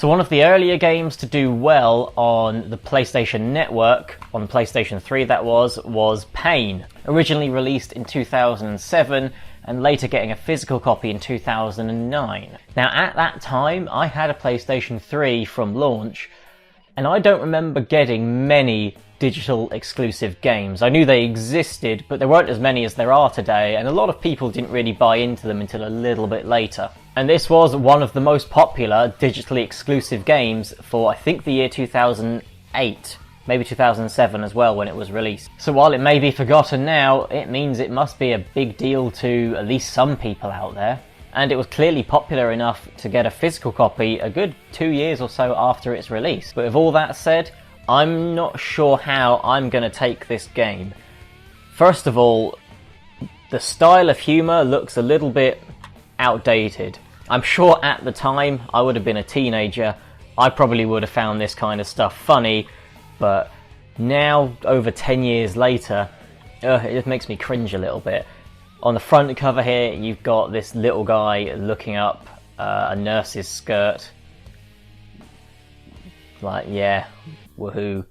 So one of the earlier games to do well on the PlayStation Network, on the PlayStation 3 that was Pain. Originally released in 2007 and later getting a physical copy in 2009. Now at that time I had a PlayStation 3 from launch and I don't remember getting many digital exclusive games. I knew they existed, but there weren't as many as there are today, and a lot of people didn't really buy into them until a little bit later. And this was one of the most popular digitally exclusive games for, I think, the year 2008, maybe 2007 as well when it was released. So while it may be forgotten now, it means it must be a big deal to at least some people out there. And it was clearly popular enough to get a physical copy a good 2 years or so after its release. But with all that said, I'm not sure how I'm going to take this game. First of all, the style of humour looks a little bit outdated. I'm sure at the time I would have been a teenager, I probably would have found this kind of stuff funny, but now, over 10 years later, it just makes me cringe a little bit. On the front cover here, you've got this little guy looking up a nurse's skirt. Like, yeah, woohoo.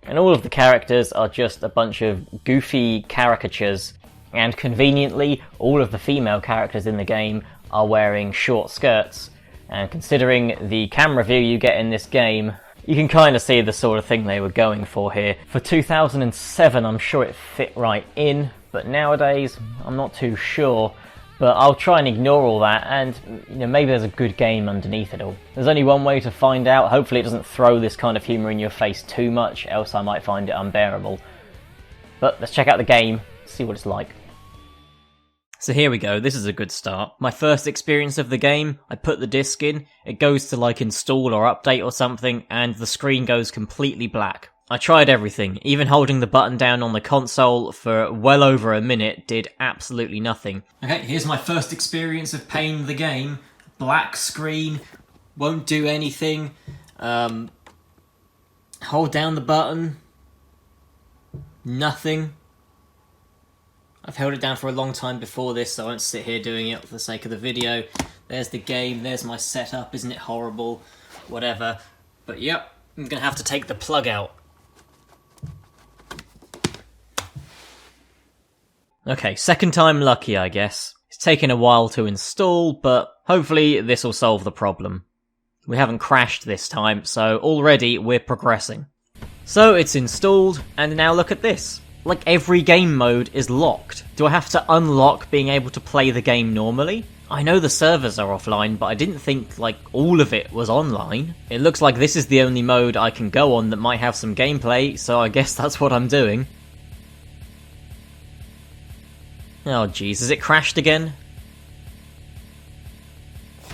And all of the characters are just a bunch of goofy caricatures, and conveniently, all of the female characters in the game are wearing short skirts. And considering the camera view you get in this game, you can kind of see the sort of thing they were going for here. For 2007, I'm sure it fit right in, but nowadays, I'm not too sure. But I'll try and ignore all that, and maybe there's a good game underneath it all. There's only one way to find out. Hopefully it doesn't throw this kind of humour in your face too much, else I might find it unbearable. But let's check out the game, see what it's like. So here we go, this is a good start. My first experience of the game, I put the disc in, it goes to like install or update or something, and the screen goes completely black. I tried everything, even holding the button down on the console for well over a minute did absolutely nothing. Okay, here's my first experience of Pain the game. Black screen, won't do anything. Hold down the button. Nothing. I've held it down for a long time before this, so I won't sit here doing it for the sake of the video. There's the game, there's my setup, isn't it horrible? Whatever. But yep, I'm gonna have to take the plug out. Okay, second time lucky, I guess. It's taken a while to install, but hopefully this will solve the problem. We haven't crashed this time, so already we're progressing. So it's installed, and now look at this. Like every game mode is locked. Do I have to unlock being able to play the game normally? I know the servers are offline, but I didn't think like all of it was online. It looks like this is the only mode I can go on that might have some gameplay, so I guess that's what I'm doing. Oh jeez, has it crashed again?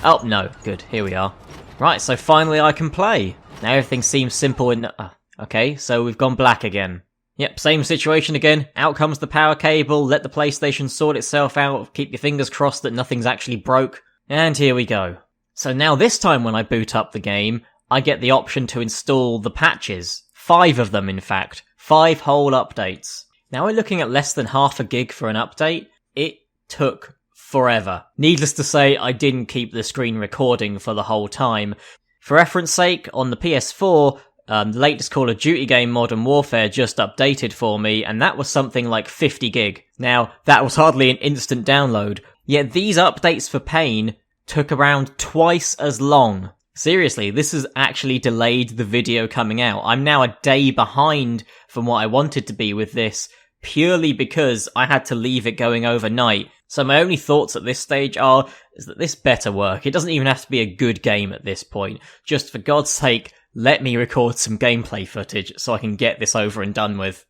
Oh no, good, here we are. Right, so finally I can play. Now everything seems simple and... okay, so we've gone black again. Yep, same situation again. Out comes the power cable, let the PlayStation sort itself out, keep your fingers crossed that nothing's actually broke. And here we go. So now this time when I boot up the game, I get the option to install the patches. 5 of them in fact. 5 whole updates. Now we're looking at less than half a gig for an update. It took forever. Needless to say, I didn't keep the screen recording for the whole time. For reference sake, on the PS4, the latest Call of Duty game, Modern Warfare, just updated for me, and that was something like 50 gig. Now, that was hardly an instant download, yet these updates for Pain took around twice as long. Seriously, this has actually delayed the video coming out. I'm now a day behind from what I wanted to be with this, purely because I had to leave it going overnight. So my only thoughts at this stage is that this better work. It doesn't even have to be a good game at this point. Just for God's sake, let me record some gameplay footage so I can get this over and done with.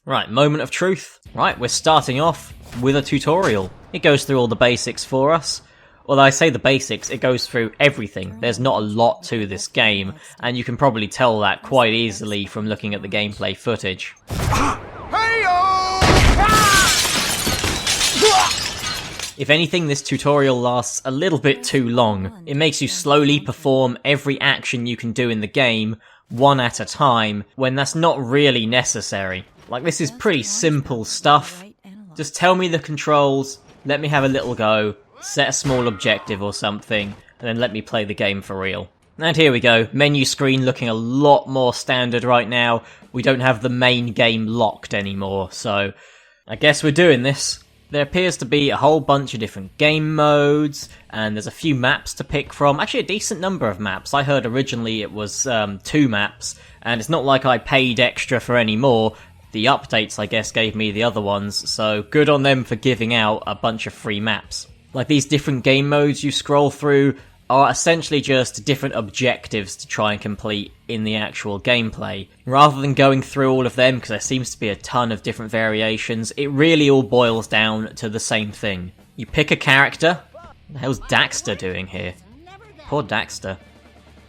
Right, moment of truth. Right, we're starting off with a tutorial. It goes through all the basics for us. Well, I say the basics, it goes through everything. There's not a lot to this game, and you can probably tell that quite easily from looking at the gameplay footage. If anything, this tutorial lasts a little bit too long. It makes you slowly perform every action you can do in the game, one at a time, when that's not really necessary. Like, this is pretty simple stuff. Just tell me the controls, let me have a little go, set a small objective or something, and then let me play the game for real. And here we go, menu screen looking a lot more standard right now. We don't have the main game locked anymore, so I guess we're doing this. There appears to be a whole bunch of different game modes, and there's a few maps to pick from. Actually, a decent number of maps. I heard originally it was 2 maps, and it's not like I paid extra for any more. The updates, I guess, gave me the other ones, so good on them for giving out a bunch of free maps. Like, these different game modes you scroll through are essentially just different objectives to try and complete in the actual gameplay. Rather than going through all of them, because there seems to be a ton of different variations, it really all boils down to the same thing. You pick a character. What the hell's Daxter doing here? Poor Daxter.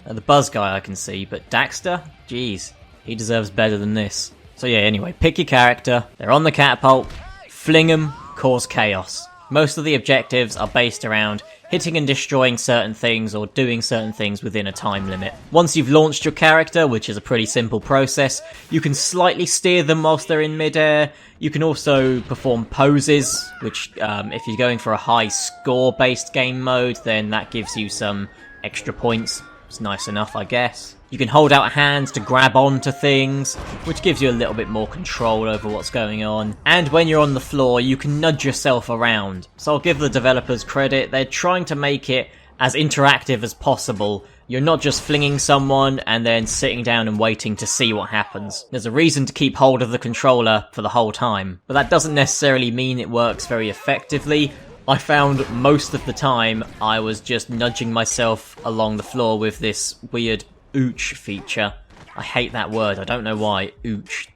The Buzz guy I can see, but Daxter? Jeez, he deserves better than this. So yeah, anyway, pick your character, they're on the catapult, fling them, cause chaos. Most of the objectives are based around hitting and destroying certain things or doing certain things within a time limit. Once you've launched your character, which is a pretty simple process, you can slightly steer them whilst they're in midair. You can also perform poses, which if you're going for a high score-based game mode, then that gives you some extra points. It's nice enough, I guess. You can hold out hands to grab onto things, which gives you a little bit more control over what's going on. And when you're on the floor, you can nudge yourself around. So I'll give the developers credit, they're trying to make it as interactive as possible. You're not just flinging someone and then sitting down and waiting to see what happens. There's a reason to keep hold of the controller for the whole time. But that doesn't necessarily mean it works very effectively. I found most of the time I was just nudging myself along the floor with this weird ooch feature. I hate that word, I don't know why. Ooch.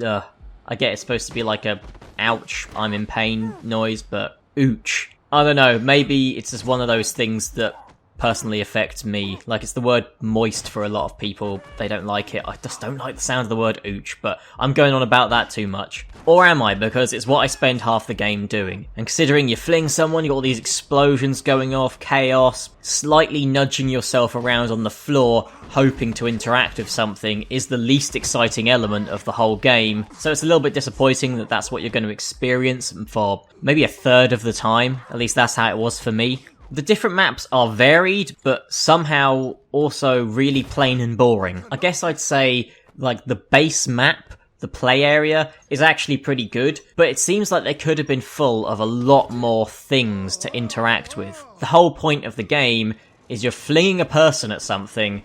I get it's supposed to be like a ouch, I'm in pain noise, but ooch. I don't know, maybe it's just one of those things that personally affects me. Like, it's the word moist for a lot of people. They don't like it. I just don't like the sound of the word ooch, but I'm going on about that too much. Or am I? Because it's what I spend half the game doing. And considering you fling someone, you got all these explosions going off, chaos, slightly nudging yourself around on the floor, hoping to interact with something, is the least exciting element of the whole game. So it's a little bit disappointing that that's what you're going to experience for maybe a third of the time. At least that's how it was for me. The different maps are varied, but somehow also really plain and boring. I guess I'd say, like, the base map, the play area, is actually pretty good, but it seems like they could have been full of a lot more things to interact with. The whole point of the game is you're flinging a person at something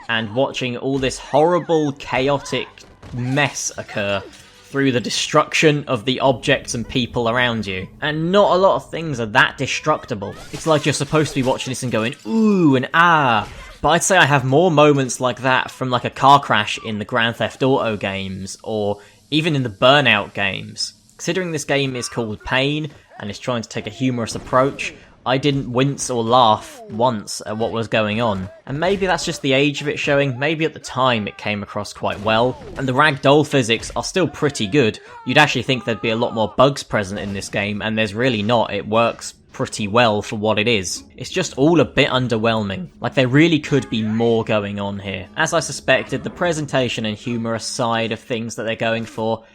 and watching all this horrible, chaotic mess occur through the destruction of the objects and people around you. And not a lot of things are that destructible. It's like you're supposed to be watching this and going, ooh and ah. But I'd say I have more moments like that from like a car crash in the Grand Theft Auto games, or even in the Burnout games. Considering this game is called Pain, and is trying to take a humorous approach, I didn't wince or laugh once at what was going on. And maybe that's just the age of it showing, maybe at the time it came across quite well. And the ragdoll physics are still pretty good. You'd actually think there'd be a lot more bugs present in this game, and there's really not. It works pretty well for what it is. It's just all a bit underwhelming. Like, there really could be more going on here. As I suspected, the presentation and humorous side of things that they're going for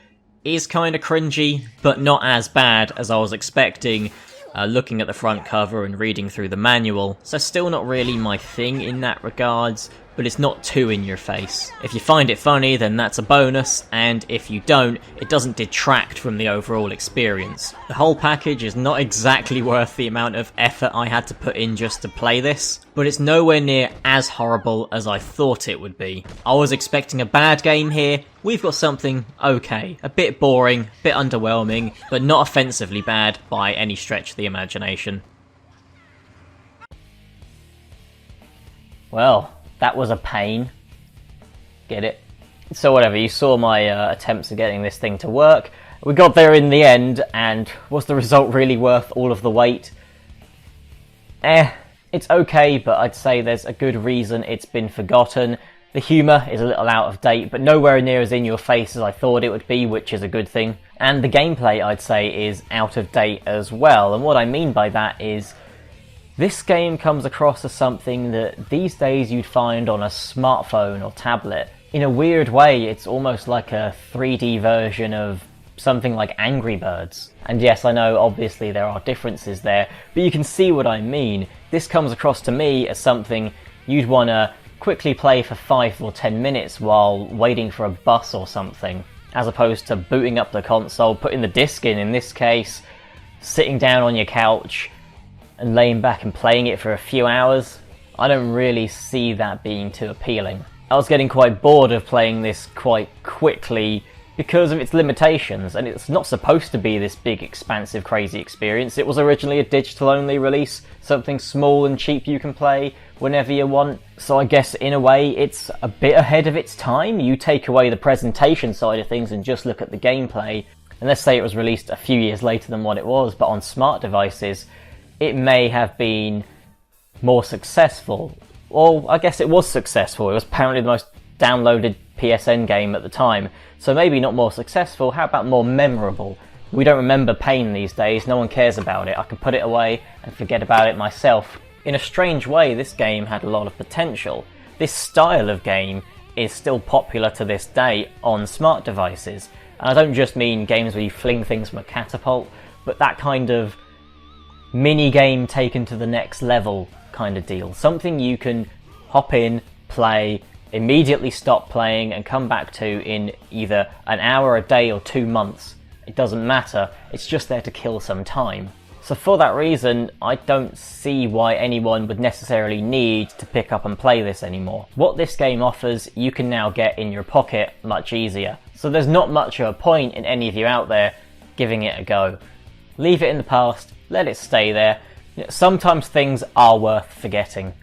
is kinda cringy, but not as bad as I was expecting. Looking at the front cover and reading through the manual, so still not really my thing in that regards, but it's not too in your face. If you find it funny, then that's a bonus, and if you don't, it doesn't detract from the overall experience. The whole package is not exactly worth the amount of effort I had to put in just to play this, but it's nowhere near as horrible as I thought it would be. I was expecting a bad game here. We've got something okay, a bit boring, a bit underwhelming, but not offensively bad by any stretch of the imagination. Well, that was a pain. Get it? So whatever, you saw my attempts at getting this thing to work. We got there in the end, and was the result really worth all of the wait? It's okay, but I'd say there's a good reason it's been forgotten. The humour is a little out of date, but nowhere near as in your face as I thought it would be, which is a good thing. And the gameplay, I'd say, is out of date as well, and what I mean by that is this game comes across as something that these days you'd find on a smartphone or tablet. In a weird way, it's almost like a 3D version of something like Angry Birds. And yes, I know obviously there are differences there, but you can see what I mean. This comes across to me as something you'd want to quickly play for 5 or 10 minutes while waiting for a bus or something, as opposed to booting up the console, putting the disc in this case, sitting down on your couch and laying back and playing it for a few hours. I don't really see that being too appealing. I was getting quite bored of playing this quite quickly because of its limitations, and it's not supposed to be this big, expansive, crazy experience. It was originally a digital-only release, something small and cheap you can play whenever you want. So I guess in a way it's a bit ahead of its time. You take away the presentation side of things and just look at the gameplay, and let's say it was released a few years later than what it was, but on smart devices, it may have been more successful. Well, I guess it was successful. It was apparently the most downloaded PSN game at the time. So maybe not more successful, how about more memorable? We don't remember pain these days, no one cares about it. I can put it away and forget about it myself. In a strange way, this game had a lot of potential. This style of game is still popular to this day on smart devices. And I don't just mean games where you fling things from a catapult, but that kind of mini-game taken to the next level kind of deal. Something you can hop in, play, immediately stop playing and come back to in either an hour, a day or 2 months. It doesn't matter, it's just there to kill some time. So for that reason, I don't see why anyone would necessarily need to pick up and play this anymore. What this game offers, you can now get in your pocket much easier. So there's not much of a point in any of you out there giving it a go. Leave it in the past, let it stay there. Sometimes things are worth forgetting.